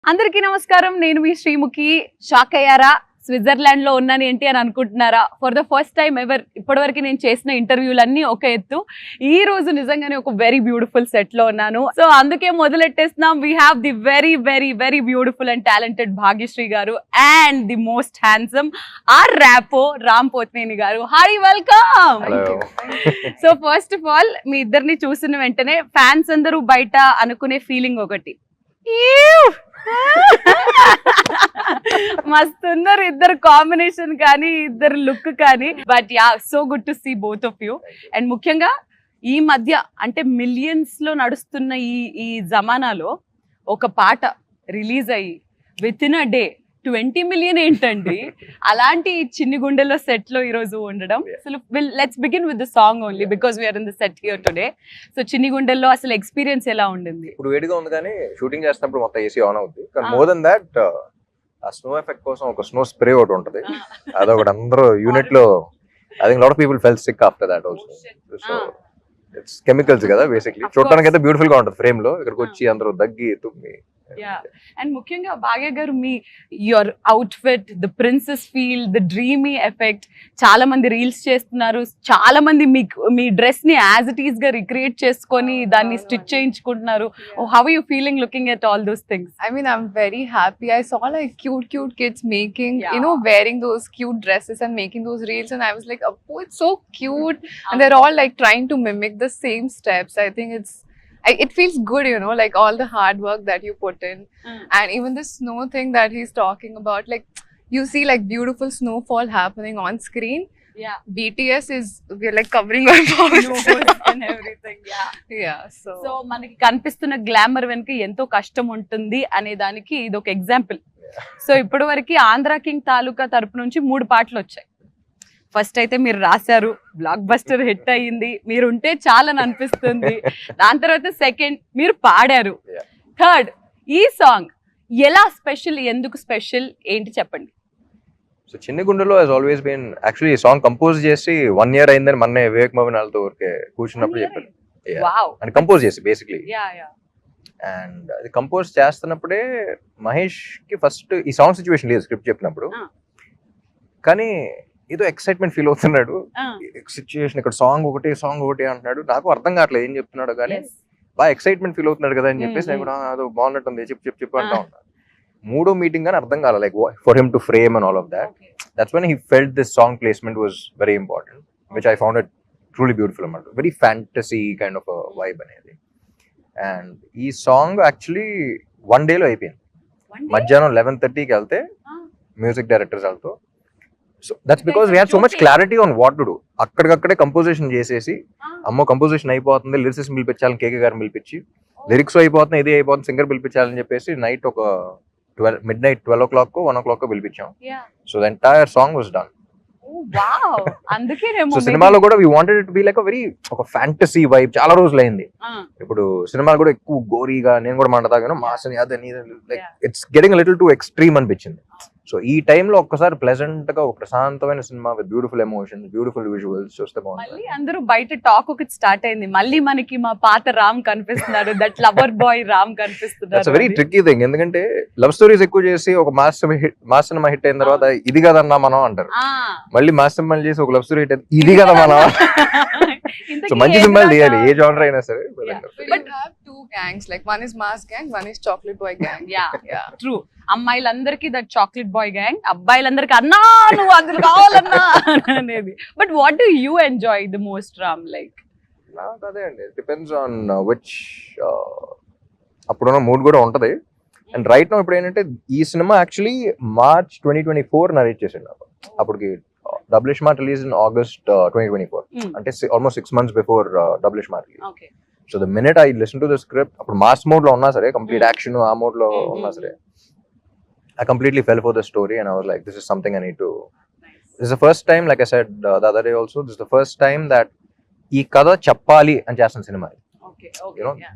అందరికీ నమస్కారం. నేను మీ శ్రీముఖి. షాక్ అయ్యారా? స్విట్జర్లాండ్ లో ఉన్నాను ఏంటి అని అనుకుంటున్నారా? For the first time ever ఇప్పటివరకు నేను చేసిన ఇంటర్వ్యూలన్నీ ఒక ఎత్తు. ఈ రోజు నిజంగానే ఒక వెరీ బ్యూటిఫుల్ సెట్ లో ఉన్నాను. సో అందుకే మొదలెట్టేస్తున్నాం. We have the very very very beautiful and talented Bhagyashri గారు and the most handsome our Rapo Ram Pothineni గారు. Hi, welcome. So first of all మీ ఇద్దరిని చూసిన వెంటనే ఫ్యాన్స్ అందరూ బయట అనుకునే ఫీలింగ్ ఒకటి, మస్తున్నారు ఇద్దరు కాంబినేషన్ కానీ ఇద్దరు లుక్ కానీ. But yeah, so good to see both of you. And ముఖ్యంగా ఈ మధ్య అంటే మిలియన్స్ లో నడుస్తున్న ఈ జమానాలో ఒక పాట రిలీజ్ అయ్యి with in a day 20 million ఏంటండి? అలాంటి చిన్ని గుండెల్లో సెట్ లో ఈ రోజు ఉండడం. అసలు let's begin with the song only because we are in the set here today. So చిన్ని గుండెల్లో అసలు ఎక్స్పీరియన్స్ ఎలా ఉండింది? ఇప్పుడు వేడిగా ఉంది కానీ షూటింగ్ చేస్తున్నప్పుడు మొత్తం ఏసీ ఆన్ అవుతుంది. కానీ మోర్ దెన్ దాట్ ఆ స్నో ఎఫెక్ట్ కోసం ఒక స్నో స్ప్రే ఒకటి ఉంటది. అదొకటి అందరూ యూనిట్ లో I think lot of people felt sick after that also. So it's chemicals కదా బేసిక్లీ. చూడడానికి అయితే బ్యూటిఫుల్ గా ఉంటుంది ఫ్రేమ్ లో. ఇక్కడికి వచ్చి అందరూ దగ్గి తుమ్మి. అండ్ ముఖ్యంగా భాగ్య గారు మీ your outfit, the princess feel, the dreamy effect, చాలా మంది రీల్స్ చేస్తున్నారు. చాలా మంది మీ డ్రెస్ ని యాజ్ ఇట్ ఈస్ గా రిక్రియేట్ చేసుకొని దాన్ని స్టిచ్ చేయించుకుంటున్నారు. How are you feeling looking at all those things? I mean, I'm very happy. I saw like cute kids making, wearing those cute dresses and making those reels, and I was like, oh, it's so cute. And they're all like trying to mimic the same steps. I think it feels good, like all the hard work that you put in. And even the snow thing that he's talking about, like you see like beautiful snowfall happening on screen. Yeah. BTS we're like covering our mouths and everything. Yeah. So మనకి కనిపిస్తున్న glamour వెనుక ఎంతో కష్టం ఉంటుంది అనే దానికి ఇది ఒక ఎగ్జాంపుల్. సో ఇప్పటి వరకు ఆంధ్ర కింగ్ తాలూకా తరపు నుంచి 3 పాటలు వచ్చాయి. ఫస్ట్ అయితే మీరు రాశారు, బ్లాక్ బస్టర్ హిట్ అయ్యింది, మీరు ఉంటే చాలని అనిపిస్తుంది. దాని తర్వాత సెకండ్ మీరు పాడారు, థర్డ్ ఈ సాంగ్ ఎలా స్పెషల్, ఎందుకు స్పెషల్, ఏంటి చెప్పండి? సో చిన్ని గుండెలో హస్ ఆల్వేస్ బీన్ యాక్చువల్లీ ఈ సాంగ్ కంపోజ్ చేసి 1 year అయిందని మొన్న వివేక్ మోహన్ వాళ్ళతో ఊరికే కూర్చున్నప్పుడు చెప్పారు. అండ్ కంపోజ్ చేసి బేసిక్లీ. అండ్ అది కంపోజ్ చేస్తున్నప్పుడే మహేష్ కి ఫస్ట్ ఈ సాంగ్ సిచ్యువేషన్ లేదు స్క్రిప్ట్ చెప్పినప్పుడు, కానీ ఏదో ఎక్సైట్మెంట్ ఫీల్ అవుతున్నాడు. సిచ్యువేషన్ ఇక్కడ సాంగ్ ఒకటి అంటున్నాడు. నాకు అర్థం కావట్లేదు ఏం చెప్తున్నాడు, కానీ బాగా ఎక్సైట్మెంట్ ఫీల్ అవుతున్నాడు కదా అని చెప్పేసి నేను కూడా అదో బాగున్నట్టుంది చెప్పు అంటా ఉంటాను. 3వ మీటింగ్ అని అర్థం కాలే, like for him to frame and all of that. That's when he felt this song placement was very important, which I found it truly beautiful అన్నమాట. Very fantasy kind of vibe అనేది. And ఈ song actually 1 day లో అయిపోయింది. మధ్యాహ్నం 11:30కి వెళ్తే music directors వాళ్ళతో. So that's because we had so much clarity on what to do. అక్కడికక్కడే కంపోజిషన్ చేసేసి, అమ్మో కంపోజిషన్ అయిపోతుంది, లిరిసిస్ట్ పిలిపించాలని కేకే గారిని పిలిపించి, లిరిక్స్ అయిపోతుంది, ఇది అయిపోతుంది, సింగర్ పిలిపించాలని చెప్పేసి నైట్ ఒక midnight 12 o'clock 1 o'clock పిలిపించాం. So the entire song was done. So సినిమాలో కూడా we wanted it be like ఒక ఫ్యాంటసీ వైబ్. చాలా రోజులు అయింది. ఇప్పుడు సినిమాలు కూడా ఎక్కువ గోరీగా, నేను కూడా మాట్లాడతాను మాసని అదని, like it's getting little to extreme అనిపించింది. సో ఈ టైంలో ఒక్కసారి ప్లెజెంట్ గా ఒక ప్రశాంతమైన cinema with beautiful emotions, beautiful visuals చూస్తే బాగుంది. అందరూ బయట టాక్ ఒకటి స్టార్ట్ అయింది, మళ్ళీ మనకి మా పాత రామ్ కనిపిస్తున్నాడు, దట్ లవర్ బాయ్ రామ్ కనిపిస్తున్నాడు. It's very tricky thing. ఎందుకంటే లవ్ స్టోరీస్ ఎక్కువ చేసి ఒక మాస్ సినిమా హిట్ అయిన తర్వాత ఇది కదన్నా మనం అంటారు. మళ్ళీ మాస్ సినిమా చేసి ఒక లవ్ స్టోరీ హిట్ అయింది, ఇది కదా మనం. సో మంచి సినిమాలు తీయాలి ఏ జానర్ అయినా సరే. But you have 2 gangs, like one is mass gang, one is chocolate boy gang. Yeah. True. అమ్మాయిలందరికీ దట్ చాక్లెట్ బాయ్ గ్యాంగ్, అబ్బాయిలందరికీ అన్నా నువ్వు అందులో కావాలన్నా అనేది. But what do you enjoy the most Ram? Like నాకు అదే అండి, డిపెండ్స్ ఆన్ విచ్ అప్పుడున్న మూడ్ కూడా ఉంటది. అండ్ రైట్ నౌ ఇప్పుడు ఏంటంటే ఈ సినిమా యాక్చువల్లీ March 2024 నరేట్ చేసిండు. అప్పటికి double smart release in August 2024, అంటే almost 6 months before double smart release. So the minute I listen to the script, అప్పుడు మాస్ మోడ్ లో ఉన్నా సరే, కంప్లీట్ యాక్షన్ ఆ మోడ్ లో ఉన్నా సరే, I completely fell for the story and I was like, this is something I need to. This is the first time, like I said the other day also, this is the first time that ee kada chappali and chestan cinema. Okay.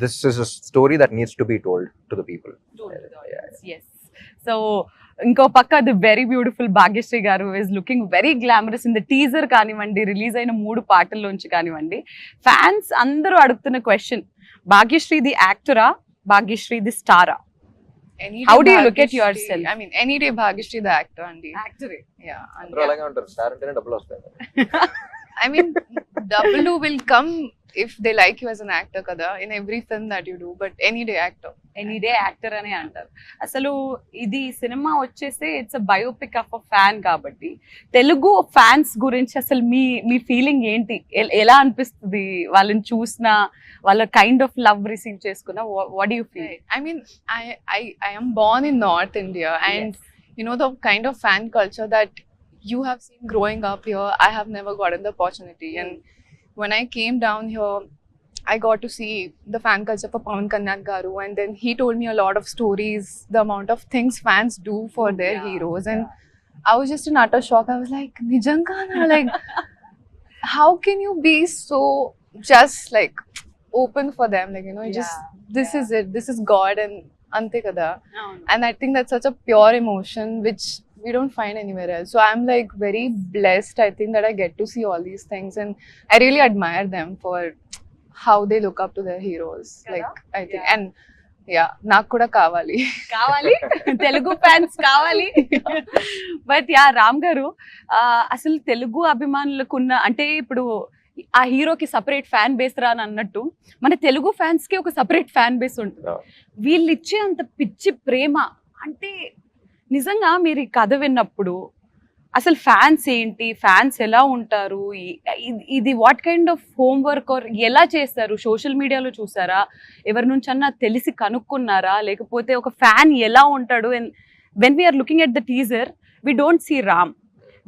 This is a story that needs to be told to the people. Yes. So ఇంకో పక్క the very beautiful Bhagyashri గారు is looking very glamorous in the teaser కానివ్వండి, release అయిన 3 పాటల్లోంచి కానివ్వండి. Fans అందరూ అడుగుతున్న question, Bhagyashri the యాక్టరా, భాగ్యశ్రీ ది స్టారా? any How day do you look at Bhagyashree- yourself? I mean, any day Bhagyashree the actor, Andy. Actor. Yeah. అందరూ అలాగే ఉంటారు, స్టార్ అంటేనే డబ్బులు వస్తాయి. I mean, double O will come if they like you as an actor, kada, in every film that you do. But any day actor. Any day actor అని అంటారు. అసలు ఇది సినిమా వచ్చేసి it's a biopic of a fan కాబట్టి Telugu fans గురించి అసలు మీ feeling ఏంటి? ఎలా అనిపిస్తుంది వాళ్ళని చూసినా, వాళ్ళ కైండ్ ఆఫ్ లవ్ రిసీవ్ చేసుకున్నా? What you feel? Right. I mean, I am born in North India, and you know the kind of fan culture that you have seen growing up here. I have never gotten the opportunity, and when I came down here, I got to see the fan culture for Pawan Kalyan Garu, and then he told me a lot of stories, the amount of things fans do for their heroes, and I was just in utter shock. I was like, Nijanga na, like, how can you be so just like open for them? Like, you know, you just this is it. This is God, and ante kada. And I think that's such a pure emotion which we don't find anywhere else. So I'm like very blessed, I think, that I get to see all these things, and I really admire them for how they look up to their heroes. Like, I think, and yeah, నాకు కూడా కావాలి. Telugu fans కావాలి. But yeah, Ram గారు, అసలు తెలుగు అభిమానులకు ఉన్న, అంటే ఇప్పుడు ఆ హీరోకి సపరేట్ ఫ్యాన్ బేస్ రా అని అన్నట్టు మన తెలుగు ఫ్యాన్స్ కి ఒక సపరేట్ ఫ్యాన్ బేస్ ఉంటుంది. వీళ్ళు ఇచ్చే అంత పిచ్చి ప్రేమ, అంటే నిజంగా మీరు ఈ కథ విన్నప్పుడు అసలు ఫ్యాన్స్ ఏంటి, ఫ్యాన్స్ ఎలా ఉంటారు, ఇది what kind of homework or ఎలా చేస్తారు? సోషల్ మీడియాలో చూసారా, ఎవరి నుంచన్నా తెలిసి కనుక్కున్నారా, లేకపోతే ఒక ఫ్యాన్ ఎలా ఉంటాడు? And when we are looking at the teaser, we don't see Ram,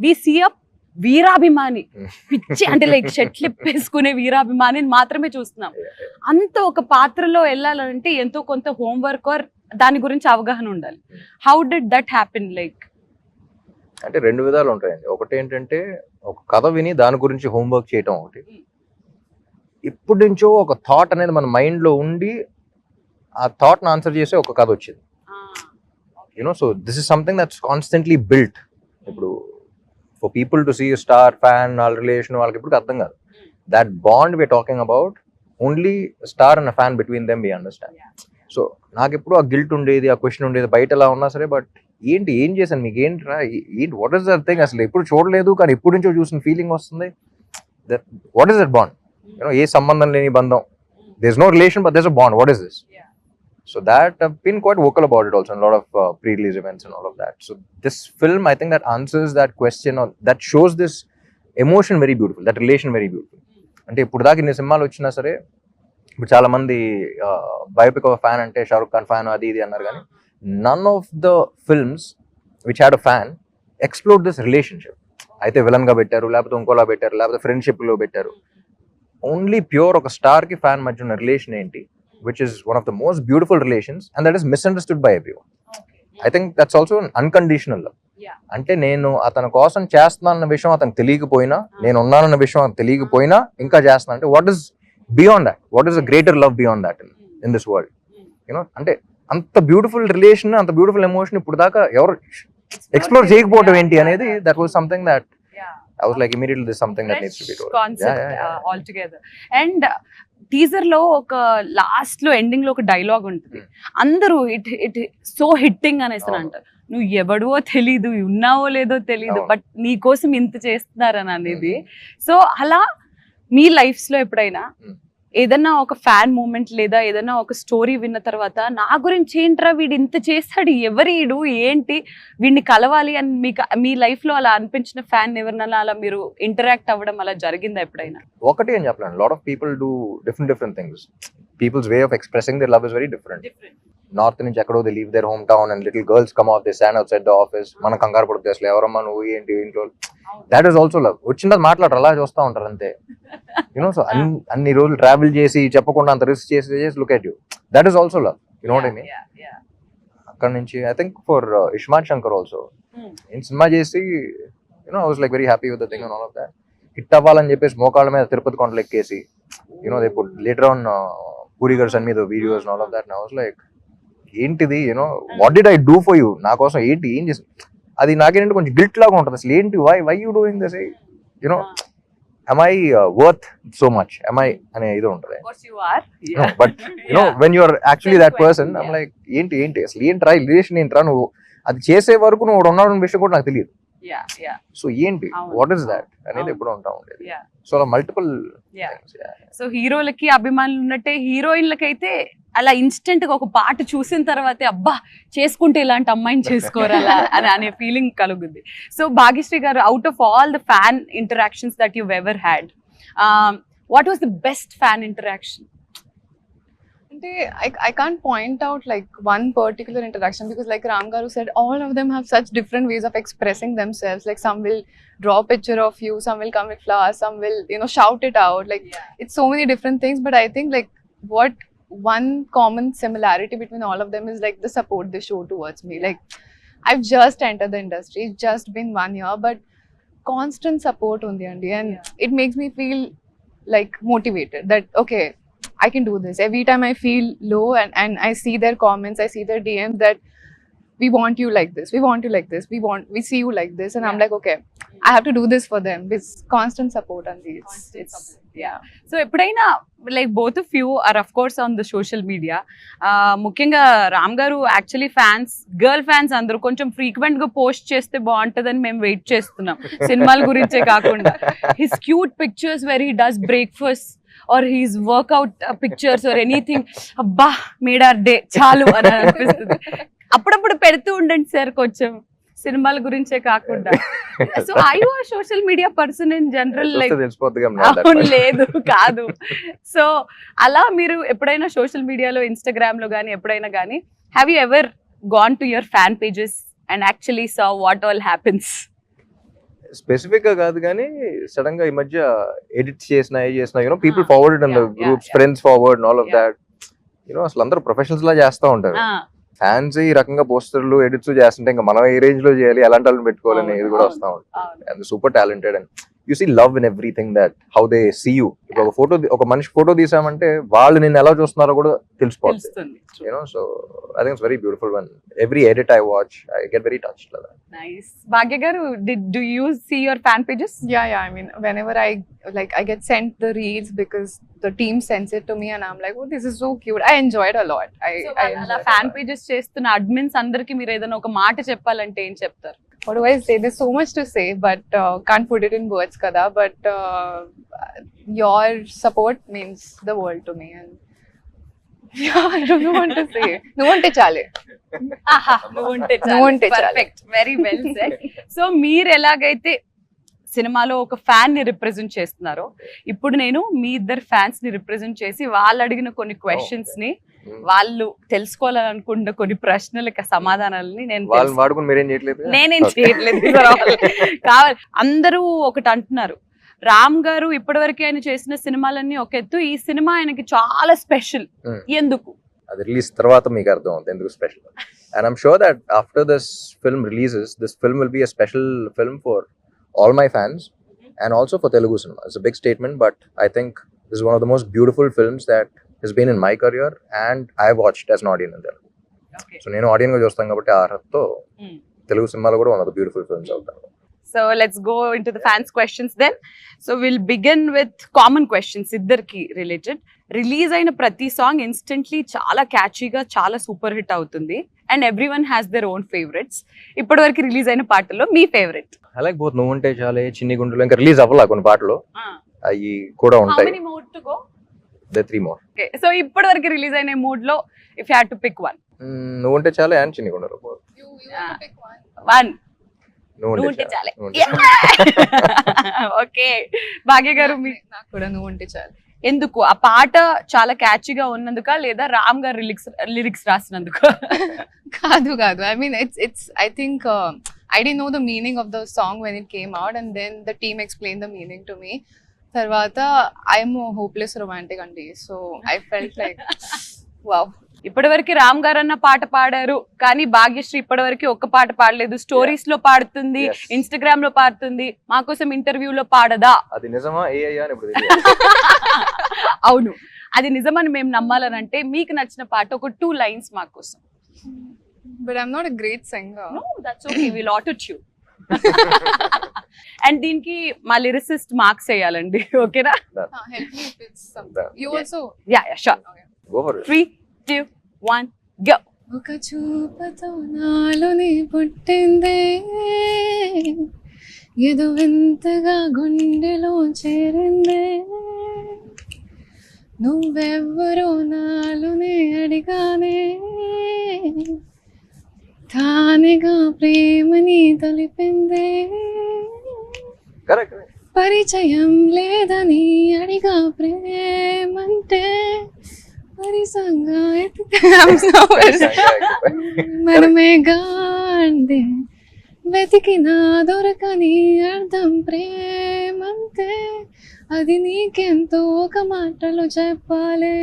we see a వీరాభిమాని, పిచ్చి అంటే లైక్ షర్ట్లు వేసుకునే వీరాభిమానిని మాత్రమే చూస్తున్నాం. అంత ఒక పాత్రలో వెళ్ళాలంటే ఎంతో కొంత హోంవర్క్ ఆర్ దాని గురించి అవగాహన ఉండాలి. How did that happen? Like అంటే రెండు విధాలు ఉంటాయండి. ఒకటి ఏంటంటే ఒక కథ విని దాని గురించి హోంవర్క్ చేయటం ఒకటి. ఇప్పటి నుంచో ఒక థాట్ అనేది మన మైండ్లో ఉండి ఆ థాట్ని ఆన్సర్ చేసే ఒక కథ వచ్చింది. You know, so this is something that's constantly built. ఇప్పుడు for people to see star fan వాళ్ళ రిలేషన్ వాళ్ళకి ఇప్పుడు అర్థం కాదు. That bond we're talking about only star and fan between them we understand. So నాకు ఎప్పుడు ఆ గిల్ట్ ఉండేది, ఆ క్వశ్చన్ ఉండేది, బయట ఎలా ఉన్నా సరే, బట్ ఏంటి ఏం చేశాను, మీకు ఏంటి, వాట్ ఈస్ దట్ థింగ్, అసలు ఎప్పుడు చూడలేదు కానీ ఎప్పుడు నుంచో చూసిన ఫీలింగ్ వస్తుంది. That what is that bond? You know, ఏ సంబంధం లేని బంధం, there is no relation but there is a bond, what is this? So that I've been quite vocal about it also in a lot of pre-release events and all of that. So this film, I think, that answers that question, or that shows this emotion very beautiful, that relation very beautiful. అంటే ఇప్పుడు దాకా ఇన్ని సినిమాలు వచ్చినా సరే, ఇప్పుడు చాలా మంది బయోపిక్ ఆఫ్ ఫ్యాన్ అంటే షారుఖ్ ఖాన్ ఫ్యాన్ అది ఇది అన్నారు, కానీ none of the films which had a fan explore this relationship. అయితే విలన్ గా పెట్టారు, లేకపోతే ఇంకోలా పెట్టారు, లేకపోతే ఫ్రెండ్షిప్ లో పెట్టారు. ఓన్లీ ప్యూర్ ఒక స్టార్ కి ఫ్యాన్ మధ్య ఉన్న రిలేషన్ ఏంటి, which is one of the most beautiful relations, and that is misunderstood by everyone. I think that's also an unconditional love. అంటే నేను అతని కోసం చేస్తున్నానన్న విషయం అతనికి తెలియకపోయినా, నేను ఉన్నానన్న విషయం అతనికి తెలియకపోయినా ఇంకా చేస్తున్నా అంటే what is beyond that, what is a greater love beyond that in this world? You know, అంటే అంత బ్యూటిఫుల్ రిలేషన్, అంత బ్యూటిఫుల్ ఎమోషన్ ఇప్పుడు దాకా ఎవరు ఎక్స్ప్లోర్ చేయకపోవడం ఏంటి అనేది, that was something that I was like, immediately this is something that needs to be told. Concept altogether. And teaser లో ఒక లాస్ట్ లో ఎండింగ్ లో ఒక డైలాగ్ ఉంటుంది, అందరూ ఇట్ సో హిట్టింగ్ అనేసి అంటారు, నువ్వు ఎవడో తెలీదు, ఉన్నావో లేదో తెలీదు, బట్ నీ కోసం ఇంత చేస్తున్నారని అనేది. సో అలా మీ లైఫ్స్ లో ఎప్పుడైనా ఏదన్నా ఒక ఫ్యాన్ మూమెంట్ లేదా ఏదన్నా ఒక స్టోరీ విన్న తర్వాత, నా గురించి ఏంట్రా వీడు ఇంత చేస్తాడు, ఎవరీడు ఏంటి, వీడిని కలవాలి అని మీకు మీ లైఫ్ లో అలా అనిపించిన ఫ్యాన్ ఎవరినైనా అలా మీరు ఇంటరాక్ట్ అవ్వడం అలా జరిగిందా ఎప్పుడైనా? ఒకటి అని చెప్పలేను, lot of people do different things. People's way of expressing their love is very different. North నుంచి ఎక్కడో they leave their home town and little girls come of they stand outside the office, మనం కంగారు పడుతుంది అసలు ఎవరమ్మా నువ్వు ఏంటి ఇంట్లో. That is also love. వచ్చిన మాట్లాడరు, అలా చూస్తూ ఉంటారు అంతే. యూనో, సో అన్ని రోజులు ట్రావెల్ చేసి చెప్పకుండా అంత రిస్క్ చేసి look at you, that is also love. You know what I mean? అక్కడ నుంచి I think for iSmart Shankar also, నేను సినిమా చేసి you know I was like very happy with the thing and all of that. Hit అవ్వాలని చెప్పేసి మోకాళ్ళ మీద తిరుపతి కొండలు ఎక్కేసి, you know they put later on Puri garu send me the videos and all of that. I was like, ఏంటిది, you know what did I do for you, నా కోసం ఏంటి ఏం చేసి, అది నాకేంటంటే కొంచెం గిల్ట్ లాగా ఉంటుంది. అసలు ఏంటి, why you doing this, you know am I worth so much? Am I అనే ఇది ఉంటుంది. Of course you are. No, but you know, when you are actually that person, I'm Yeah. like, ఏంటి అసలు ఏంట్రా రిలేషన్ ఏంట్రా, నువ్వు అది చేసే వరకు నువ్వు ఉన్నావు విషయం కూడా నాకు తెలియదు. Yeah. సో ఏంటి, అవును. వాట్ ఈస్ దాట్ అనేది అవును. ఎప్పుడు ఉంటా ఉండేది. Yeah. సో అలా మల్టిపుల్ Yeah. సో హీరోలకి అభిమానులు ఉన్నట్టే హీరోయిన్లకైతే అలా ఇన్స్టెంట్ గా ఒక పాట చూసిన తర్వాతే అబ్బా చేసుకుంటే ఇలాంటి అమ్మాయిని చేసుకోరాలా అనే ఫీలింగ్ కలుగుద్ది. సో భాగ్యశ్రీ గారు, out of all the fan interactions that you ever had, what was the best fan interaction? I can't point out like one particular interaction because like Ram Garu said, all of them have such different ways of expressing themselves. Like some will draw a picture of you, some will come with flowers, some will, you know, shout it out. Like it's so many different things. But I think like what one common similarity between all of them is like the support they show towards me. Like I've just entered the industry, it's just been 1 year, but constant support on the end, and it makes me feel like motivated that okay, I can do this. Every time I feel low and I see their comments, I see their DMs that we want you like this, we want you like this, we see you like this, and I'm like okay, I have to do this for them. It's constant support on these. Yeah. So ఎప్పుడైనా like both of you are of course on the social media, ముఖ్యంగా రామ్ గారు actually fans, girl fans అందరూ కొంచెం frequent గా post చేస్తే బాగుంటదని మేము wait చేస్తున్నాం, సినిమాల గురించే కాకుండా. His cute pictures where he does breakfast or his workout pictures or anything, అబ్బా మేడ్ ఆర్ డే చాలు అని అనిపిస్తుంది. అప్పుడప్పుడు పెడుతూ ఉండండి సార్ కొంచెం, సినిమాల గురించే కాకుండా. So I you are social media person in general, like అవును లేదు కాదు. సో అలా మీరు ఎప్పుడైనా సోషల్ మీడియాలో, ఇన్స్టాగ్రామ్ లో కానీ ఎప్పుడైనా కానీ, have you ever gone to your fan pages and actually saw what all happens? Specific గా కాదు కానీ సడన్ గా ఈ మధ్య ఎడిట్ చేసిన you know people forward in the groups, friends forward and all of that, you know అసలు అందరూ ప్రొఫెషనల్స్ లా చేస్తా ఉంటారు. ఫ్యాన్స్ ఈ రకంగా పోస్టర్లు ఎడిట్స్ చేస్తుంటే ఇంకా మనం ఏ రేంజ్ లో చేయాలి, ఎలాంటి వాళ్ళని పెట్టుకోవాలని ఇది కూడా వస్తా ఉంటుంది. And super talented and you see love in everything that how they see you. ఇప్పుడు ఒక మనిషి ఫోటో తీసామంటే వాళ్ళు నిన్ను ఎలా చూస్తున్నారో కూడా తెలిసిపోతుంది. You know so I think it's very beautiful one every edit I watch I get very touched. Nice. Bhagya garu, do you see your fan pages? Yeah. I mean, whenever I get sent the reels because the team sends it to me and I'm like, oh, this is so cute. I enjoy it a lot. అలా fan pages చేస్తున్న admins అందరికి మీరు ఏదైనా ఒక మాట చెప్పాలంటే ఏం చెప్తారు? What do I say? There's so much to say, but can't put it in words, kada. But your support means the world to me, and yeah, I don't know what to say. No one te chale. Perfect, very well said. So మీరు ఎలాగైతే సినిమాలో ఒక fan ని represent చేస్తున్నారో, ఇప్పుడు నేను మీ ఇద్దరు fans ని రిప్రజెంట్ చేసి వాళ్ళు అడిగిన కొన్ని క్వశ్చన్స్ ని, వాళ్ళు తెలుసుకోవాలనుకున్న కొన్ని ప్రశ్నలకు సమాధానాలని నేనేం చేయట్లేదు కావాలి. అందరూ ఒకటి అంటున్నారు, రామ్ గారు ఇప్పటివరకు ఆయన చేసిన సినిమాలన్నీ ఒక ఎత్తు, ఈ సినిమా ఆయనకి చాలా స్పెషల్. ఎందుకు? అది రిలీజ్ తర్వాత మీకు అర్థం అవుతుంది ఎందుకు special. And I'm sure that after this film releases, this film will be a special film for all my fans and also for Telugu cinema. It's a big statement, but I think this is one of the most beautiful films that has been in my career and I've watched as an audience in Telugu. Okay. So nenu audience ga chustam kabatti aa arhatho Telugu cinema lo kuda one of the beautiful films avutaru. So let's go into the fans questions then. So we'll begin with common questions iddarki related. Release aina prati song instantly chaala catchy ga chaala super hit avutundi and everyone has their own favorites. ఇప్పటివరకు release అయిన పాటల్లో మీ favourite? I like both. నువ్వుంటే చాలే, చిన్ని గుండెలో ఇంకా release అవ్వాల కొన్ని పాటలు, అవి కూడా ఉంటాయి. How many more to go? There 3 more. Okay, so ఇప్పటివరకు రిలీజ్ అయిన మూడ్ లో if you had to pick one. నువ్వుంటే చాలే అండ్ చిన్ని గుండెలో. You want to pick one? నువ్వుంటే చాలే. ఓకే. భాగ్య గారు, నాకు కూడా నువ్వుంటే చాలే. ఎందుకు? ఆ పాట చాలా క్యాచీగా ఉన్నందుక లేదా రామ్ గారు లిరిక్స్ రాసినందుక? కాదు. I mean, it's I think I didn't know the meaning of the song when it came out, and then the team explained the meaning to me. Tarvata, I'm a hopeless romantic andi, so I felt like wow. ఇప్పటివరకు రామ్ గారు అన్న పాట పాడారు, కానీ భాగ్యశ్రీ ఇప్పటివరకు ఒక్క పాట పాడలేదు. స్టోరీస్ లో పాడుతుంది, ఇన్స్టాగ్రామ్ లో పాడుతుంది, మా కోసం ఇంటర్వ్యూలో పాడదా? అది నిజమా ఏయ్యా అని ఇప్పుడు అవును, అది నిజమని మేము నమ్మాలనంటే మీకు నచ్చిన పాట ఒక 2 lines మా కోసం. But I'm not a great singer. No, that's okay. We'll auto-tune. And దీనికి మా లిరిసిస్ట్ మార్క్స్ వేయాలండి ఓకేనా? Help me if it's something. You also. Yeah sure. Go for it. 3, 2, 1 go. ఒక చూపుతో నాలోని పుట్టిందే ఏదో వింతగా గుండెలో చేరిందే నువ్వెవ్వరో నాలోనే అడిగానే తానేగా ప్రేమని తెలిపిందే Correct. పరిచయం లేదని అడిగా ప్రేమంటే పరిసంగా మనమే గాండి వెతికినా దొరకని అర్థం ప్రేమంతే అది నీకెంతో ఒక మాటలో చెప్పాలే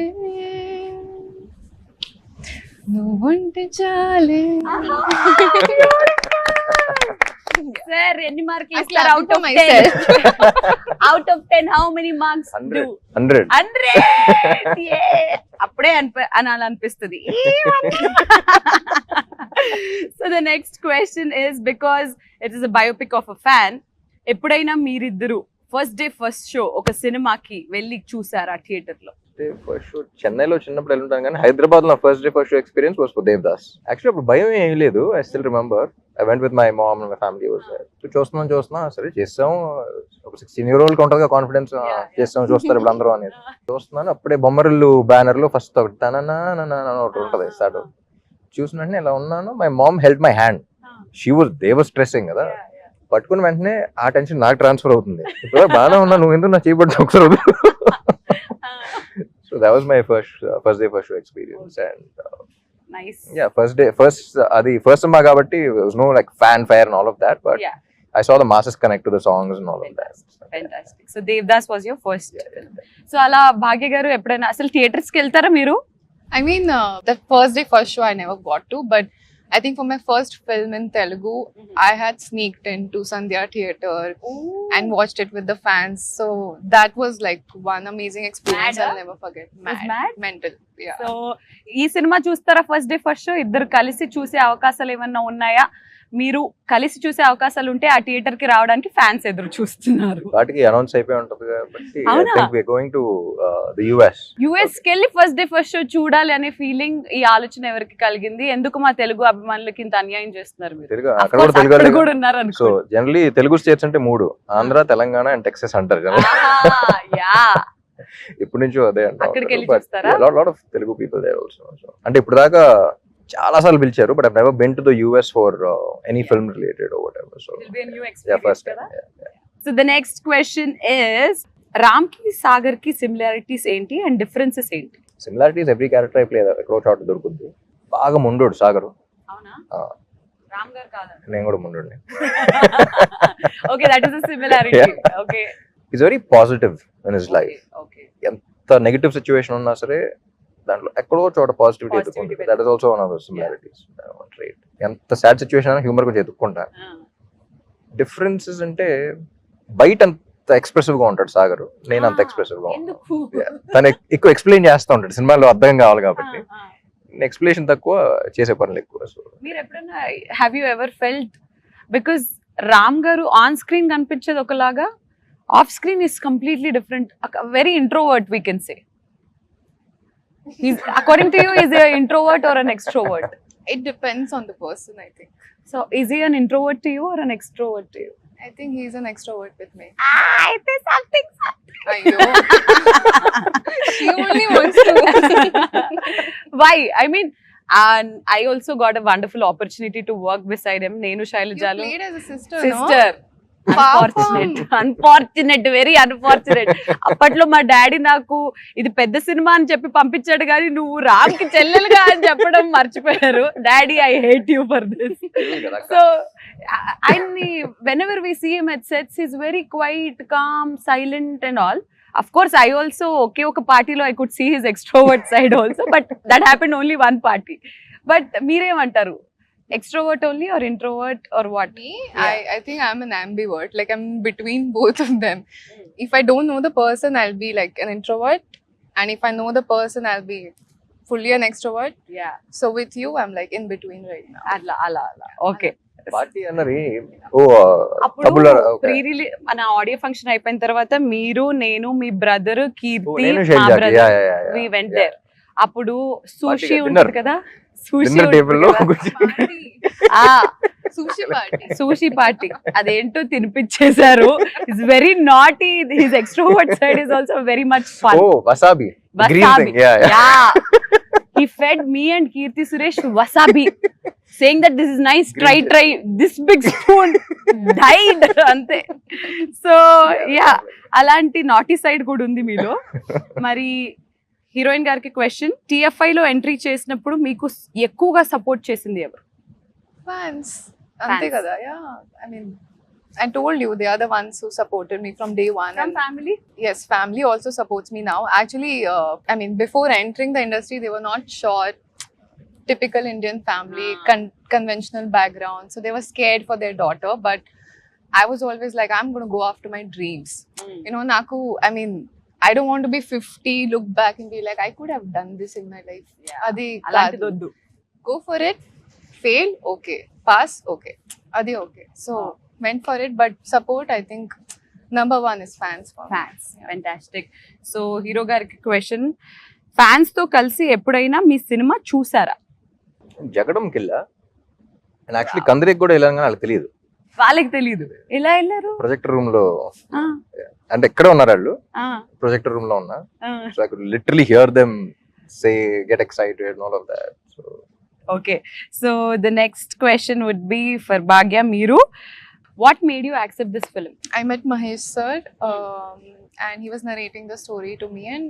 నువ్వుంటే చాలే. సార్ ఎన్ని మార్కులు I ఇస్తారు clap out for of myself. 10? Out of 10 how many marks 100. Do? 100. 100. అప్పుడే అనాలనిపిస్తుంది. So the next question is because it is a biopic of a fan. ఎప్పుడైనా మీరిద్దరు ఫస్ట్ డే ఫస్ట్ షో ఒక సినిమాకి వెళ్ళి చూసారా థియేటర్ లో? ఫస్ట్ షో చెన్నైలో చిన్నప్పుడు వెళ్ళుంటాను కానీ హైదరాబాద్ లో first day first show experience was for Devdas. Actually అప్పుడు భయం ఏమీ లేదు. I still remember I went with my mom my family was there. చూస్తున్నా సరే చేస్తాం. ఒక 16-year-old ఉంటుంది కాన్ఫిడెన్స్, చేస్తాం చూస్తారు ఇప్పుడు అందరూ అనేది. చూస్తున్నాను అప్పుడే బొమ్మరిల్లు బ్యానర్ లో ఫస్ట్ ఒకటి తననా ఒకటి ఉంటుంది స్టార్ట్. చూసిన వెంటనే ఇలా ఉన్నాను. My mom held my hand. They was stressing కదా, పట్టుకున్న వెంటనే ఆ టెన్షన్ నాకు ట్రాన్స్ఫర్ అవుతుంది. ఇప్పుడు బాగానే ఉన్నా, నువ్వు ఎందుకు నా చేయబడి ఒకసారి. So that was my first day first show experience, and nice. yeah, first cinema kabatti there was no like fanfare and all of that, but Yeah. I saw the masses connect to the songs and all of that. Fantastic. So Devdas was your first. So అలా భాగ్య గారు ఎప్పుడైనా అసలు theatres కి వెళ్తారా మీరు? I mean, the first day first show I never got to, but I think for my first film in Telugu, I had sneaked into Sandhya Theatre and watched it with the fans. So that was like one amazing experience Mad, I'll never forget. Was mad? Mental. Yeah. So ఈ cinema చూస్తారా first day first show? ఇద్దరు కలిసి చూసే అవకాశాలు ఏమన్నా ఉన్నాయా? మీరు కలిసి చూసే అవకాశాలు ఉంటే ఆ థియేటర్ కి రావడానికి ఫ్యాన్స్ ఎదురు చూస్తున్నారు. వాటికి అనౌన్స్ అయిపోయి ఉంటుంది కాబట్టి I అవునా? think we are going to the US. US కి వెళ్ళి ఫస్ట్ డే ఫస్ట్ షో చూడాలి అనే ఫీలింగ్, ఈ ఆలోచన ఎవరికి కలిగింది? ఎందుకు మా తెలుగు అభిమానులకి ఇంత అన్యాయం చేస్తున్నారు మీరు? తెలుగు Of అక్కడ course, కూడా అక్కడ తెలుగు. కూడా ఉన్నారు సో అనుకో. జనరలీ తెలుగు స్టేట్స్ అంటే 3: ఆంధ్ర, తెలంగాణ అండ్ టెక్సస్ అంటారు కదా. యా ఇప్పటి నుంచో అదే అక్కడికి వెళ్ళి అంటారు. చూస్తారా? Lot of Telugu people there also. అంటే ఇప్పుడు దాకా చాలా సార్లు పిలిచారు, but I never been to the US for any film related or whatever. So It'll be a new yeah, experience first కదా? time. So the next question is, Ram కి సాగర్ కి similarities ఏంటి అండ్ డిఫరెన్సెస్ ఏంటి? సిమిలారిటీస్ ఎవ్రీ క్యారెక్టర్ ప్లే ఎక్కడో చోట దొరుకుద్ది. బాగా ముండోడు సాగరు. అవునా? ఆ, రామ్ గారు కాదా? నేను కూడా ముండోడిని. Okay, that is a similarity. Okay. Is very positive in his life. Okay. ఎంత నెగటివ్ సిచ్యువేషన్ ఉన్నా సరే దాంట్లో ఎక్కడో చోట పాజిటివిటీ Positivity ఎత్తుకుంటుంది. That is also one of the similarities. Right. ఎంత సాడ్ సిచ్యువేషన్ అయినా హ్యూమర్ కొంచెం ఎత్తుక్కుంటా. డిఫరెన్సెస్ అంటే బయట అంత ఎక్స్ప్రెసివ్ గా ఉంటాడు సాగర్, నేను అంత ఎక్స్ప్రెసివ్ గా ఉంటాను. ఎందుకు? తను ఎక్కువ ఎక్స్ప్లెయిన్ చేస్తూ ఉంటాడు, సినిమాలో అర్థం కావాలి కాబట్టి. ఎక్స్ప్లెనేషన్ తక్కువ, చేసే పనులు ఎక్కువ. సో మీరు ఎప్పుడైనా have you ever felt, because Ram garu on screen కనిపించేది ఒకలాగా, off screen is completely different. Very introvert we can say. According to you, is a introvert or an extrovert? It depends on the person, I think. So is a an introvert to you or an extrovert to you? I think he's an extrovert with me. అయితే something. Ayyo. She only wants to. Why? I mean, and I also got a wonderful opportunity to work beside him. Nenu You Shailajalu played as a sister, sister. Paapam. Unfortunate, very unfortunate. అప్పట్లో మా daddy నాకు ఇది పెద్ద cinema అని చెప్పి పంపించాడు, కానీ నువ్వు రామ్ కి చెల్లెలుగా అని చెప్పడం మర్చిపోయారు. Daddy, I hate you for this. So ఆయన్ని whenever we see him at sets, he's very quiet, calm, silent and all. Of course, I also ఒక పార్టీలో I could see his extrovert side also, but that happened only one party. But మీరేమంటారు? Extrovert only or introvert or what? Me, I think I'm an ambivert. Like I'm between both of them. If I don't know the person, I'll be like an introvert, and if I know the person, I'll be fully an extrovert. Yeah. So with you, I'm like in between right now. అలా. Okay, party అన్నది ఓ అప్పుడు తబుల pre release మన audio function అయిపోయిన తర్వాత మీరు నేను మీ బ్రదర్ కీర్తి నేను మా షేర్ బ్రదర్ వి వెంట్ దేర్. అప్పుడు సూషి Party, ఉంటుంది dinner. కదా, సూషి డిన్నర్ టేబుల్ లో Sushi party. సూషి పార్టీ అదేంటో తినిపించేశారు. It's very naughty. His extrovert side is also very much fun. Oh wasabi green Wasabi. Thing yeah Yeah. He fed me and Kirti Suresh wasabi, saying that this is nice. Green Try. This big spoon died. ante. So yeah, అలాంటి naughty side కూడా ఉంది మీలో. మరి heroine గారికి question, TFI లో entry చేసినప్పుడు మీకు ఎక్కువగా సపోర్ట్ చేసింది ఎవరు? Fans. Ante Fans. kada, yeah. I mean, I told you they are the ones who supported me from day one. From And family? yes, family also supports me now. Actually, I mean, before entering the industry, they were not sure. Typical Indian family, conventional background. So they were scared for their daughter. But I was always like, I'm going to go after my dreams. You know, Naku, I mean, I don't want to be 50, look back and be like, I could have done this in my life. Adi అలాంటిది kaadu. వద్దు. Go for it. Fail, okay. Pass, okay. Adi okay. So went for it. But support, I think, number one is fans for me. Fans. Fantastic. So hero గారికి question, fans తో కలిసి ఎప్పుడైనా మీ cinema చూసారా? జగడం కిల్ల and actually కందరికి కూడా వెళ్ళాను కానీ వాళ్ళకి తెలియదు. వాళ్ళకి తెలియదు. ఎలా వెళ్ళారు? ప్రొజెక్టర్ రూమ్ లో ఆ, అంటే ఎక్కడ ఉన్నారు వాళ్ళు, ఆ, ప్రొజెక్టర్ రూమ్ లో ఉన్నా. ఆ. So I could literally here them say get excited and all of that. So Okay, so the next question would be for Bhagya Meeru. What made you accept this film? I met Mahesh sir, and he was narrating the story to me. And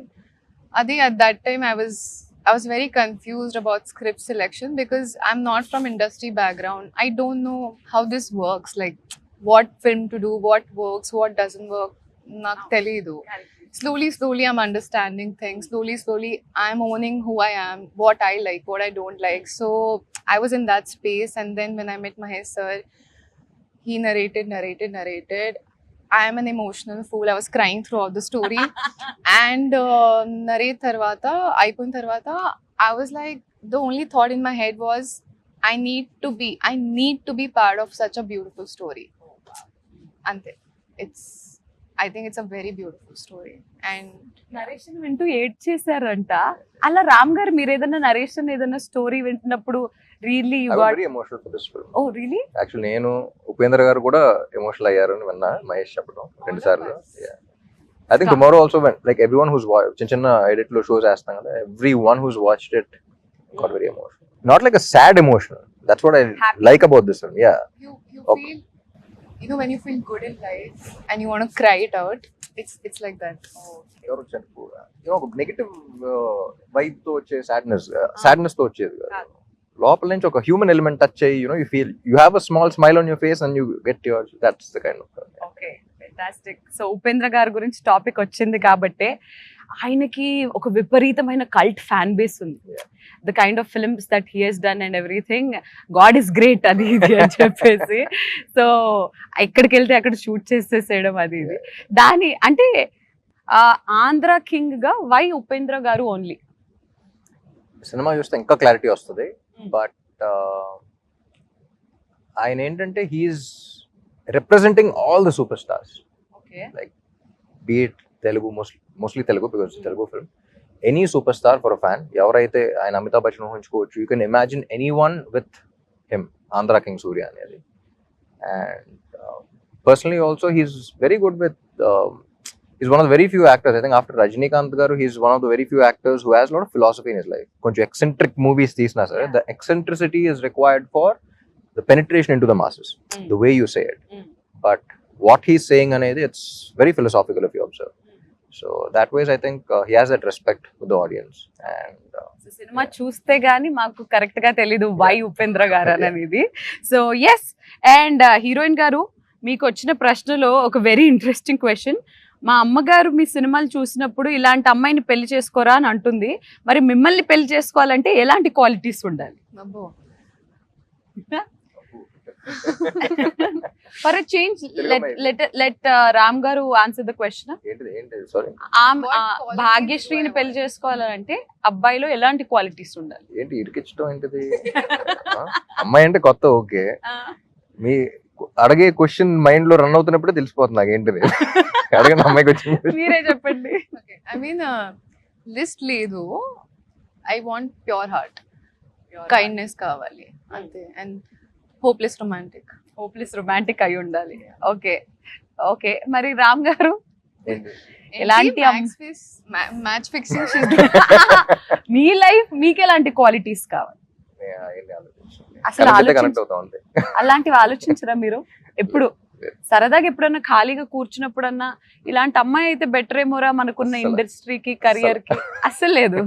Adi, at that time, I was very confused about script selection because I'm not from industry background. I don't know how this works, like what film to do, what works, what doesn't work. Nak telidu. Slowly, I'm understanding things. Slowly, I'm owning who I am, what I like, what I don't like. So I was in that space. And then when I met Mahesh sir, he narrated. I am an emotional fool. I was crying throughout the story. And narrate tarvata, aipun tarvata, I was like, the only thought in my head was, I need to be part of such a beautiful story. Ante. I think it's a very beautiful story. And narration వింటూ ఏడ్ చేశారంట. అలా రామ్ గారు మీరు ఏదైనా narration ఏదైనా story వింటున్నప్పుడు really you I was got, very emotional for this film. Oh really? Actually నేను ఉపేంద్ర గారు కూడా ఎమోషనల్ అయ్యారు అని విన్నా మహేష్ చెప్పడం 2 సార్లు. I think tomorrow also when like everyone who's చిన్న ఎడిట్ లో షోస్ వేస్తాం కదా, everyone who's watched it got very emotional. Not like a sad emotional. That's what I like about this film. Yeah, you Okay. feel, you know, when you feel good in life and you want to cry it out, it's like that. ఎవరు వచ్చారు ఒక negative vibe తో వచ్చే sadness తో వచ్చేది కాదు. లోపల నుంచి ఒక హ్యూమన్ ఎలిమెంట్ టచ్ అయ్యి you feel you have a small smile on your face and you get your that's the kind of. Okay, fantastic. So Upendra గారి గురించి టాపిక్ వచ్చింది కాబట్టి ఆయనకి ఒక విపరీతమైన కల్ట్ ఫ్యాన్ బేస్ ఉంది. The kind of films that he he's done and everything, god is great అది ఇది అని చెప్పేసి. సో ఎక్కడికి వెళ్తే అక్కడ షూట్ చేసేసేయడం అది ఇది. దాని అంటే ఆంధ్ర కింగ్ గా వై ఉపేంద్ర గారు ఓన్లీ? సినిమా చూస్తే ఇంకా క్లారిటీ వస్తుంది. బట్ ఆయన ఏంటంటే he's representing all the super stars, okay, like be it Telugu, mostly Telugu because Telugu film. Any super star for a fan, ఎవరైతే ఆయన అమితాబ్ బచ్చన్ ఊహించుకోవచ్చు. You can imagine any one with him, Andhra king Surya అనేది. And personally also he's very good with, he's one of the very few actors, I think after Rajinikanth garu, he's one of the very few actors who has a lot of philosophy in his life. Konchu eccentric movies teesna sir, the eccentricity is required for the penetration into the masses, the way you say it. But what he's saying anedi, it's very philosophical if you observe. So that ways I think he has that respect with the audience. And cinema చూస్తే గానీ మాకు correct గా తెలీదు why Upendra గారు అనేది. So yes, and heroine గారు మీకు వచ్చిన ప్రశ్నలో ఒక వెరీ ఇంట్రెస్టింగ్ క్వశ్చన్. మా అమ్మగారు మీ సినిమాలు చూసినప్పుడు ఇలాంటి అమ్మాయిని పెళ్లి చేసుకోరా అని అంటుంది. మరి మిమ్మల్ని పెళ్లి చేసుకోవాలంటే ఎలాంటి క్వాలిటీస్ ఉండాలి? Abbo. For a change let Ram గారు ఆన్సర్ ద క్వశ్చన్. ఏంటిది సారీ, భాగ్యశ్రీని పెళ్లి చేసుకోవాలంటే అబ్బాయిలో ఎలాంటి క్వాలిటీస్ ఉండాలి? ఏంటి ఇరికిచ్చడం ఏంటిది? అమ్మాయి అంటే కొత్త ఓకే, మీ అడిగే క్వశ్చన్ మైండ్ లో రన్ అవుతున్నప్పుడే తెలిసిపోతుంది నాకు ఏంటిది. అడగండి అమ్మాయికి వచ్చింది. మీరే చెప్పండి. I mean, లిస్ట్ లేదు. I want pure heart. Kindness కావాలి అంతే. And hopeless romantic. Hopeless romantic అయి ఉండాలి. ఓకే ఓకే, మరి రామ్ గారు ఏంటి? ఎలాంటి మ్యాచ్ ఫిక్సింగ్ మీ లైఫ్ మీకు ఎలాంటి క్వాలిటీస్ కావాలి? ఏంటి ఆలోచించు. అసలు కనెక్ట్ ఆలోచించ అవుతాం అంతే. అలాంటివి ఆలోచించరా మీరు ఎప్పుడు? సరదాగా ఎప్పుడన్నా ఖాళీగా కూర్చున్నప్పుడన్నా ఇలాంటి అమ్మాయి అయితే బెటర్ ఏమోరా మనకున్న అస్సలు. ఇండస్ట్రీకి కెరియర్ కి? అస్సలు లేదు.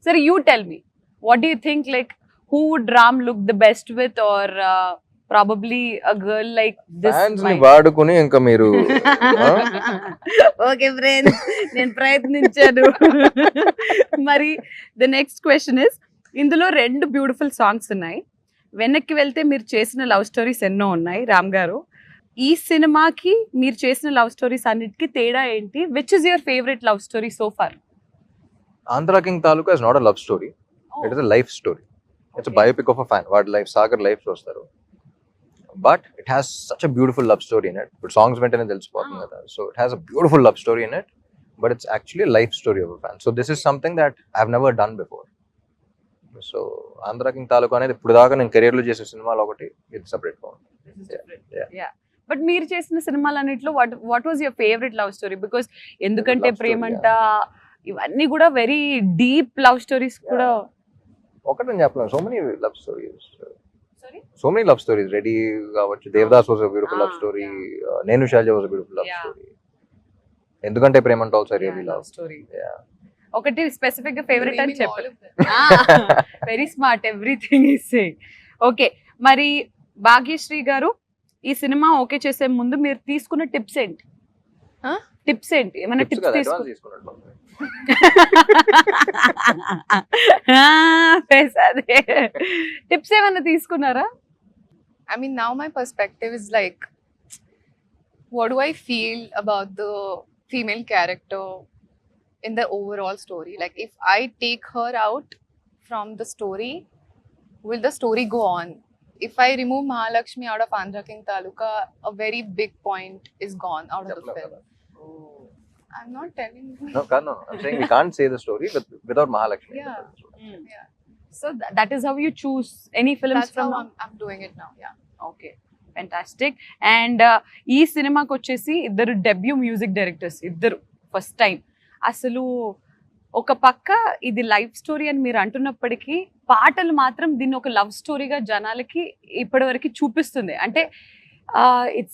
సరే, you tell me, what do you think, like who would Ram look the best with, or probably a girl like fans ని దిస్? వాడుకుని ఇంకా మీరు ఓకే ఫ్రెండ్స్, నేను ప్రయత్నించాను. మరి ద నెక్స్ట్ క్వశ్చన్ ఇస్, ఇందులో 2 బ్యూటిఫుల్ సాంగ్స్ ఉన్నాయి. వెనక్కి వెళ్తే మీరు చేసిన లవ్ స్టోరీస్ ఎన్నో ఉన్నాయి రామ్ గారు. ఈ సినిమాకి మీరు చేసిన లవ్ స్టోరీస్ అన్నిటికీ తేడా ఏంటి? Which is your favourite love story so far? Andhra king Taluka is not a love story, it is a life story. It's biopic of a fan. వాడి లైఫ్, సాగర్ లైఫ్ చూస్తారు, but it has such a beautiful love story in it. ఇప్పుడు songs వెంటనే తెలిసిపోతుంది కదా. So it has a beautiful love story in it, but it's actually life story of a fan. So this is something that I have never done before. So Andhra king Taluka అనేది ఇప్పుడు దాకా నేను career లో చేసే సినిమాలు ఒకటి, ఇది సెపరేట్ గా ఉంది. బట్ మీరు చేసిన సినిమాలన్నిట్లో what was your favourite love story? Because ఎందుకంటే Love story, ప్రేమంట ఇవన్నీ కూడా వెరీ డీప్ లవ్ స్టోరీస్ కూడా. ఒకటి నేను చెప్పలేను, so many love stories, so many love stories. Ready కావచ్చు, Devdas was a beautiful love story, Nenu షాజా was a beautiful love Yeah. Story. ఎందుకంటే ప్రేమంట also really love story. Yeah. ఒకటి స్పెసిఫిక్ గా ఫేవరెట్ అని all చెప్పారు. of them. Very smart, everything is saying. Okay, మరి భాగ్యశ్రీ గారు, ఈ సినిమా ఓకే చేసే ముందు మీరు తీసుకున్న టిప్స్ ఏంటి? Huh? టిప్స్ ఏంటి? ఏమైనా Tips టిప్స్ కదా, తీసుకు advance తీసుకున్నట్టు. అదే టిప్స్ ఏమైనా తీసుకున్నారా? I mean, now my perspective is like, what do I feel about the female character in the overall story? Like, if I take her out from the story, will the story go on? If I remove Mahalakshmi out of Andhra King Taluka, a very big point is gone out of the చెప్పలేం film. కదా. I'm not telling you. No, no, I'm saying we can't say the story without Mahalakshmi. Yeah. Yeah. So that is how you choose any films That's how from? I'm doing it now. Yeah. Okay, fantastic. And ఈ సినిమాకి వచ్చేసి ఇద్దరు debut music directors, ఇద్దరు first time. అసలు ఒక పక్క ఇది life story అని మీరు అంటున్నప్పటికీ పాటలు మాత్రం దీన్ని ఒక లవ్ స్టోరీగా జనాలకి ఇప్పటివరకు చూపిస్తుంది. అంటే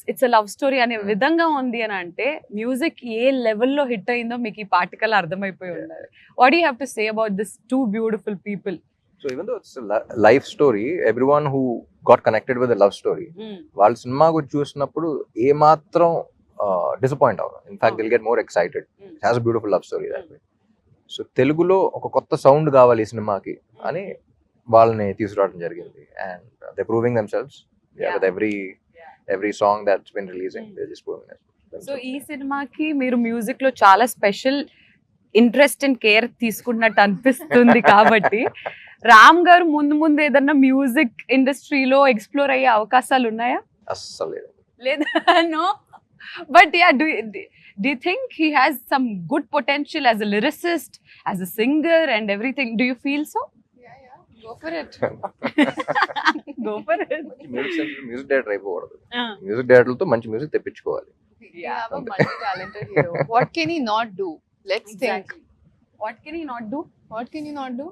ఇట్స్ లవ్ స్టోరీ అనే విధంగా ఉంది అని అంటే మ్యూజిక్ ఏ లెవెల్లో హిట్ అయిందో మీకు ఈ పాటికల్ అర్థమైపోయి ఉండాలి. What you have to say about this 2 beautiful people? So even though it's a life story, everyone who got connected with the love story, వాళ్ళ సినిమా గురించి చూసినప్పుడు ఏ మాత్రం డిసప్పాయింట్ అవ్వరు. In fact they'll get more excited. It has a beautiful love story that way. So తెలుగులో ఒక కొత్త sound కావాలి ఈ సినిమాకి అని వాళ్ళని తీసుకురావడం జరిగింది. And they proving themselves with every song that's been releasing. They just proving themselves. So ఈ సినిమాకి మీరు మ్యూజిక్ లో చాలా స్పెషల్ ఇంట్రెస్ట్ అండ్ కేర్ తీసుకున్నట్టు అనిపిస్తుంది కాబట్టి రామ్ గారు ముందు ముందు ఏదన్నా మ్యూజిక్ ఇండస్ట్రీలో ఎక్స్ప్లోర్ అయ్యే అవకాశాలు ఉన్నాయా? అస్సలు లేదు. లేదా? No, but yeah, do you think he has some good potential as a lyricist, as a singer and everything? Do you feel so? Yeah, yeah. Go for it. Go for it. Music director అయిపోకూడదు. Music డైరెక్టర్లతో మంచి music తెప్పించుకోవాలి. We have a multi-talented hero. What can he not do? Let's Exactly. What can he not do? think. What can he not do?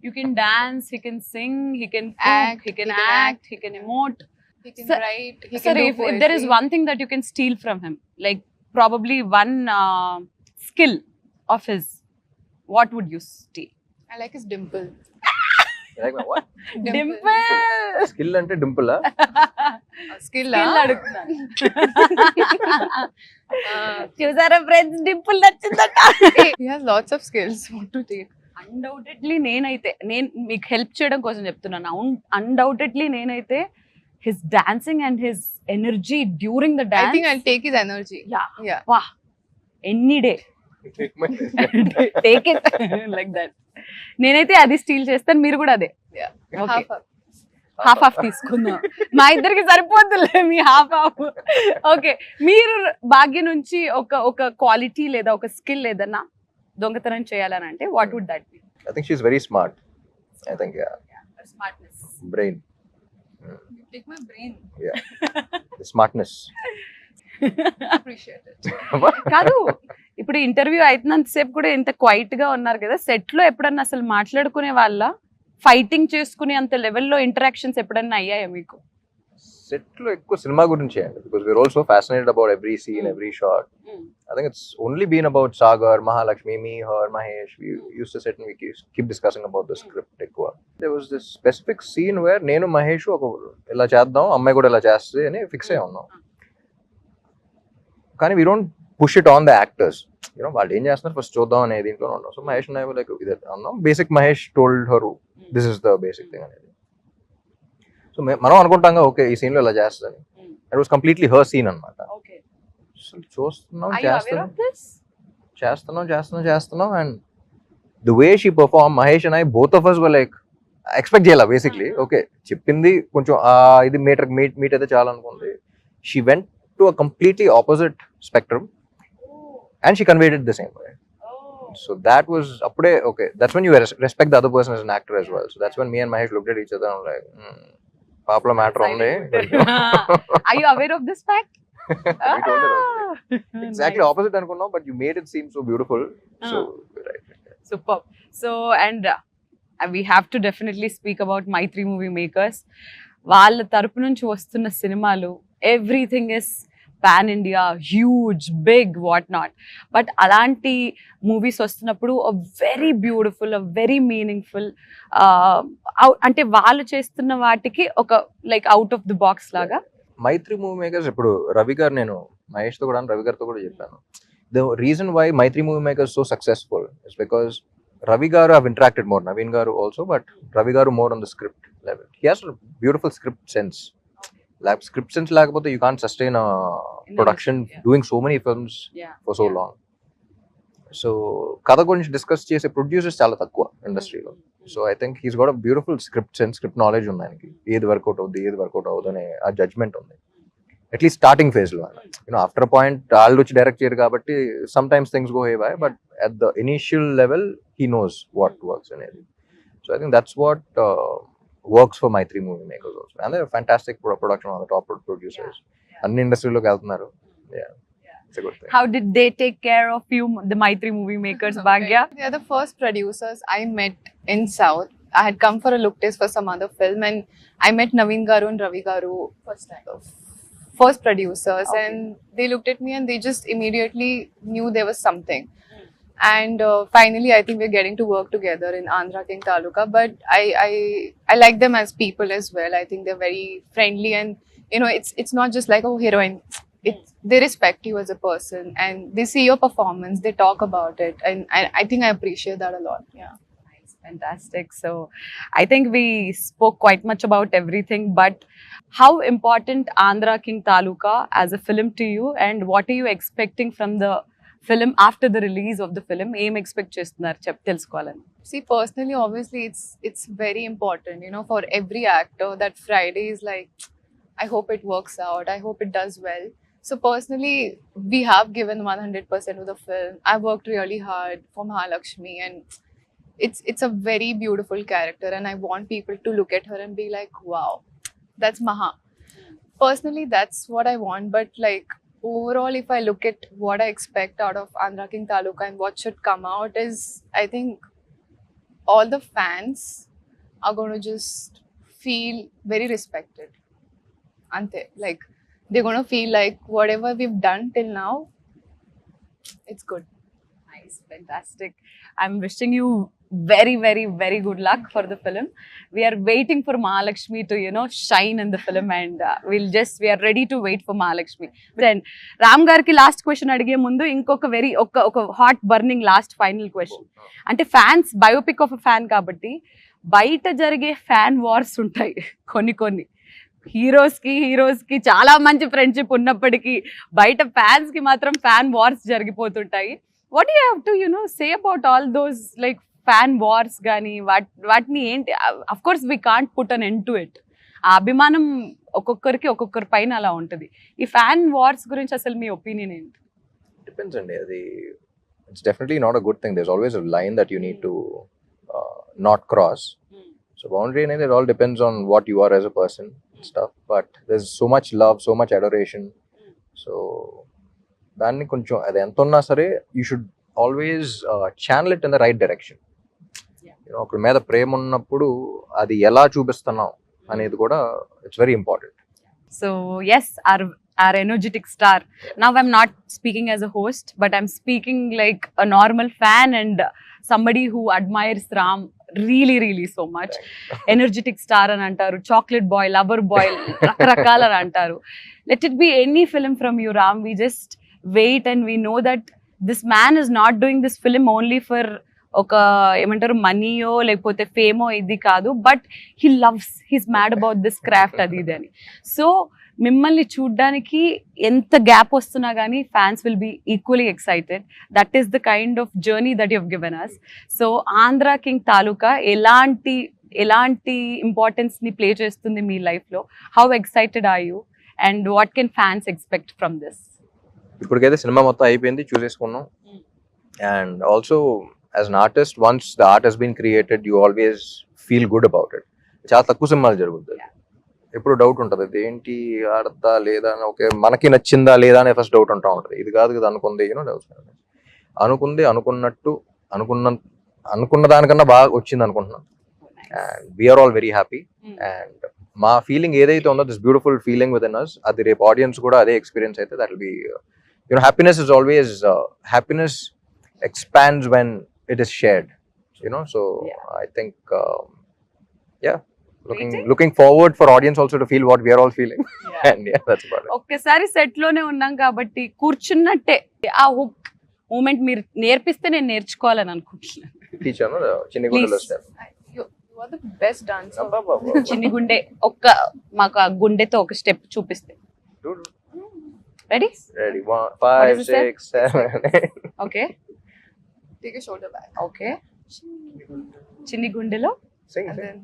You can dance, he can sing, he can cook, Act, he can he can act, he can emote. He can Sir- write. He Sir, can do if there is poetry. one thing that you can steal from him, like probably one skill of his, what would you steal? I like his dimple. Dimple. Skill అంటే dimple. Skill. Skill ah? అడుగుతున్నాను. చూసారా friends, dimple నచ్చిందట. He has lots of skills. What to take? Undoubtedly నేను మీకు help చేయడం కోసం చెప్తున్నాను. Undoubtedly నేనైతే his dancing and his energy during the I dance, think I'll take his energy. Yeah. వా, any day take it like that. నేనైతే అది steel చేస్తాను, మీరు కూడా అదే. Yeah. Okay. Half up. Half తీసుకుందాం. మా ఇద్దరికి సరిపోతుందిలే మీ హాఫ్. ఓకే, మీరు భాగ్య నుంచి ఒక క్వాలిటీ లేదా ఒక స్కిల్ ఏదన్నా దొంగతనం చేయాలని అంటే what would that be? I think she's very smart. I think, yeah. Smartness. Brain. Take my brain. Yeah. The smartness. Appreciate it. కాదు, ఇప్పుడు ఇంటర్వ్యూ అవుతున్నంత సేపు కూడా ఇంత క్వైట్ గా ఉన్నారు కదా, సెట్ లో ఎప్పుడన్నా అసలు మాట్లాడుకునే వాళ్ళ, ఫైటింగ్ చేసుకునే అంత లెవెల్లో ఇంటరాక్షన్స్ ఎప్పుడన్నా అయ్యాయా మీకు? సెట్ లో ఎక్కువ సినిమా గురించి అండి, because we are also fascinated about every scene, every shot. I think it's only been about Sagar, Mahalakshmi, me, her, Mahesh. We used to sit and we keep discussing about the script. There was this specific scene where నేను మహేష్ ఇలా చేద్దాం, అమ్మాయి కూడా ఇలా చేస్తుంది అని fix అయ్యి ఉన్నాం. కానీ we don't push it on the actors, you know వాళ్ళు ఏం చేస్తున్నారు ఫస్ట్ చూద్దాం అనేది దీంట్లో ఉన్నాం. సో మహేష్ అండ్ లైక్ ఇది అన్నాం, basic Mahesh told her this is the basic thing అనేది. సో మనం అనుకుంటాం ఓకే ఈ సీన్ లో ఇలా చేస్తుందని, it was completely her scene అనమాట. చూస్తున్నాం చేస్తున్నాం and the way she perform, Mahesh and I both of us were like expect చేయాల బేసిక్లీ. ఓకే చెప్పింది కొంచెం ఇది మీట్ అయితే చాలా అనుకుంది. She went to a completely opposite spectrum and she conveyed it the same way. So that was appude okay, that's when you respect the other person as an actor as well. So that's when me and Mahesh looked at each other and like paapla matter only. Are you aware of this fact? We told her exactly opposite anukunnam, but you made it seem so beautiful. So right. Superb. So and we have to definitely speak about Maitri Movie Makers. వాళ్ళ తరపు నుంచి వస్తున్న సినిమాలు everything is pan India, huge, big, what not. But అలాంటి movies వస్తున్నప్పుడు very beautiful, very meaningful, అంటే వాళ్ళు చేస్తున్న వాటికి ఒక like out of the box లాగా. మైత్రి మూవీ మేకర్స్ ఇప్పుడు రవి గారు, నేను మహేష్ తో కూడా రవి గారితో కూడా చెప్పాను, the reason why Mythri movie makers so successful is because Ravi garu have interacted more, Naveen గారు also, but రవి గారు more on the script level. He has a beautiful script sense. Like script sense లేకపోతే you can't sustain a production doing so many films for so long. So కథ గురించి discuss చేసే producers చాలా తక్కువ ఇండస్ట్రీలో. So I think he's got a beautiful script sense, script knowledge ఉంది ఆయనకి, ఏది వర్కౌట్ అవుద్ది ఏది వర్కౌట్ అవుతుంది అనే ఆ జడ్జ్మెంట్ ఉంది అట్లీస్ట్ స్టార్టింగ్ ఫేజ్ లో. యూనో ఆఫ్టర్ పాయింట్ వాళ్ళు వచ్చి డైరెక్ట్ చేయరు కాబట్టి sometimes things go haywire, but at the initial level he knows what works అనేది. So I think that's what works for Maitri Movie Makers also, and they're fantastic production on the top producers. అన్ని ఇండస్ట్రీలోకి వెళ్తున్నారు. It's a good thing. How did they take care of you, the Maitri Movie Makers, Bhagya? They are the first producers I met in South. I had come for a look test for some other film, and I met Naveen Garu and Ravi Garu first producers, and they looked at me and they just immediately knew there was something. And finally, I think we're getting to work together in Andhra King Taluka. But I like them as people as well. I think they're very friendly, and you know, it's not just like, oh, heroine. They respect you as a person, and they see your performance. They talk about it, and I think I appreciate that a lot. Yeah. Nice, fantastic. So I think we spoke quite much about everything, but how important Andhra King Taluka as a film to you, and what are you expecting from the film after the release of the film? Aim expect chestunnaru telusukovalani. See, personally, obviously, it's very important, you know, for every actor that Friday is like, I hope it works out. I hope it does well. So personally, we have given 100% of the film. I worked really hard for Mahalakshmi, and it's a very beautiful character, and I want people to look at her and be like, wow, that's Maha. Personally, that's what I want. But like overall, if I look at what I expect out of Andhra King Taluka and what should come out is, I think all the fans are going to just feel very respected. Ante, like they're going to feel like whatever we've done till now, it's good. Nice, fantastic. I'm wishing you very, very, very good luck for the film. We are waiting for Mahalakshmi to, you know, shine in the film, and we are ready to wait for Mahalakshmi. Then Ram garki last question adige mundu inkoka very oka hot burning last final question. Ante fans biopic of a fan kabatti బయట జరిగే fan wars ఉంటాయి కొన్ని heroes కి చాలా మంచి friendship ఉన్నప్పటికీ బయట fans కి మాత్రం ఫ్యాన్ వార్స్ జరిగిపోతుంటాయి. What you have to say about all those like fan wars కానీ వాటిని ఏంటి? Of course we can't put an end to it. ఆ అభిమానం ఒక్కొక్కరికి ఒక్కొక్కరి పైన అలా ఉంటుంది. ఈ ఫ్యాన్ వార్స్ గురించి అసలు మీ ఒపీనియన్ ఏంటి? డిపెండ్స్ అండి. అది it's definitely not a good thing. There is always a line that you need to not cross. So boundary అనేది it all depends on what you are as a person stuff, but there is so much love, so much adoration. So దాన్ని కొంచెం అది ఎంత ఉన్నా సరే you should always channel it in the right direction. You know ఒకరి మీద ప్రేమ ఉన్నప్పుడు అది ఎలా చూపిస్తున్నాం అనేది కూడా it's very important. So yes, our energetic star. Now I'm not speaking as a host, but I'm speaking like a normal fan and somebody who admires Ram really so much. Energetic star అని అంటారు, chocolate boy, lover boy, రకరకాల అని అంటారు. Let it be any film from you, Ram. We just wait and we know that this man is not doing this film only for ఒక ఏమంటారు మనీయో లేకపోతే ఫేమో ఇది కాదు, but he loves, he's mad about this craft అది ఇది అని. So మిమ్మల్ని చూడ్డానికి ఎంత గ్యాప్ వస్తున్నా కానీ fans will be equally excited. That is the kind of journey that you have given us. So Andhra king Taluka ఎలాంటి ఇంపార్టెన్స్ ని ప్లే చేస్తుంది మీ లైఫ్ లో? How excited are you and what can fans expect from this? ఇప్పటికైతే cinema మొత్తం అయిపోయింది, చూసేసుకున్నాం. And also as an artist, once the art has been created, you always feel good about it. చాలా తక్కువ సినిమాలు జరుగుతుంది, ఎప్పుడు డౌట్ ఉంటుంది అది ఏంటి ఆడతా లేదా అని, ఓకే మనకి నచ్చిందా లేదా అనే ఫస్ట్ డౌట్ ఉంటా ఉంటుంది. ఇది కాదు కదా అనుకుంది, యూనో అనుకుంది అనుకున్నట్టు అనుకున్న దానికన్నా బాగా వచ్చింది అనుకుంటున్నాం. And we are all very happy. And మా ఫీలింగ్ ఏదైతే ఉందో this beautiful feeling with in us, అది రేపు ఆడియన్స్ కూడా అదే ఎక్స్పీరియన్స్ అయితే that will be, you know happiness is always, happiness expands when it is shared, you know. So I think looking forward for audience also to feel what we are all feeling. And that's about it. ఒక్కసారి set లోనే ఉన్నాం కాబట్టి కూర్చున్నట్టే ఆ hook moment మీరు నేర్పిస్తే నేను నేర్చుకోవాలని అనుకుంటున్నాను. టీచర్ నో చిన్ని గుండెలో step. You are the best dancer. చిన్ని గుండె మాకు ఆ గుండెతో ఒక స్టెప్ చూపిస్తే. Ready? 5 6 7 8. Okay, Take your shoulder back. Okay. చిన్ని గుండెలో Sing. And then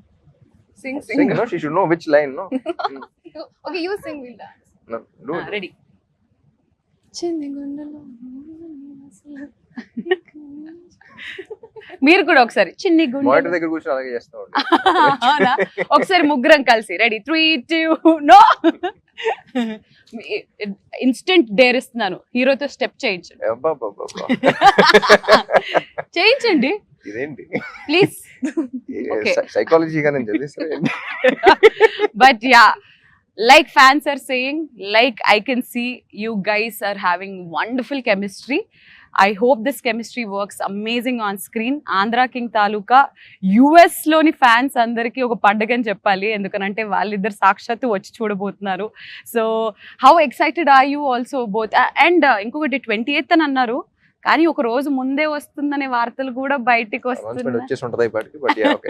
sing. No, she should know which line, no? Okay, you sing, we'll dance. No, do it. Ready. మీరు కూడా ఒకసారి చిన్ని గుండె మానిటర్ దగ్గర కూర్చొని అలాగే చేస్తా ఉంటా. అవునా? ఒకసారి ముగ్గురం కలిసి రెడీ 3 2 నో. ఇన్స్టెంట్ డేర్ ఇస్తున్నాను, హీరోతో స్టెప్ చేయించండి. అబ్బబ్బబ్బబ్బా. చేయించండి ఇదేంటి ప్లీజ్. Okay. సైకాలజీగా నేను చదివిస్తాను. But yeah, like fans are saying, like I can see you guys are having wonderful chemistry. I hope this chemistry works amazing on screen. Andhra King Taluka US లోని fans అందరికి ఒక పండుగని చెప్పాలి, ఎందుకనంటే వాళ్ళిద్దరు సాక్షాత్తు వచ్చి చూడబోతున్నారు. So how excited are you also both? And ఇంకొకటి 28th అని అన్నారు, కానీ ఒక రోజు ముందే వస్తుందనే వార్తలు కూడా బయటికి వస్తున్నాయి. వచ్చేసి ఉంటది ఇప్పటికి, but yeah okay.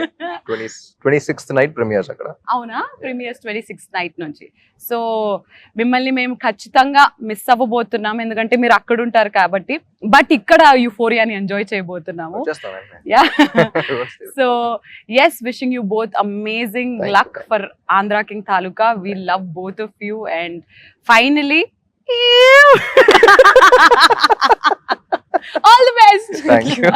26th night premieres అక్కడ. అవునా? ప్రీమియర్స్ 26th నైట్ నుంచి. సో మిమ్మల్ని మేము ఖచ్చితంగా మిస్ అవ్వబోతున్నాం, ఎందుకంటే మీరు అక్కడ ఉంటారు కాబట్టి. బట్ ఇక్కడ యూఫోరియాని ఎంజాయ్ చేయబోతున్నాము. Yeah. So yes, wishing you both amazing luck for Andhra king Taluka. We love both of you. And finally all the best. Thank you.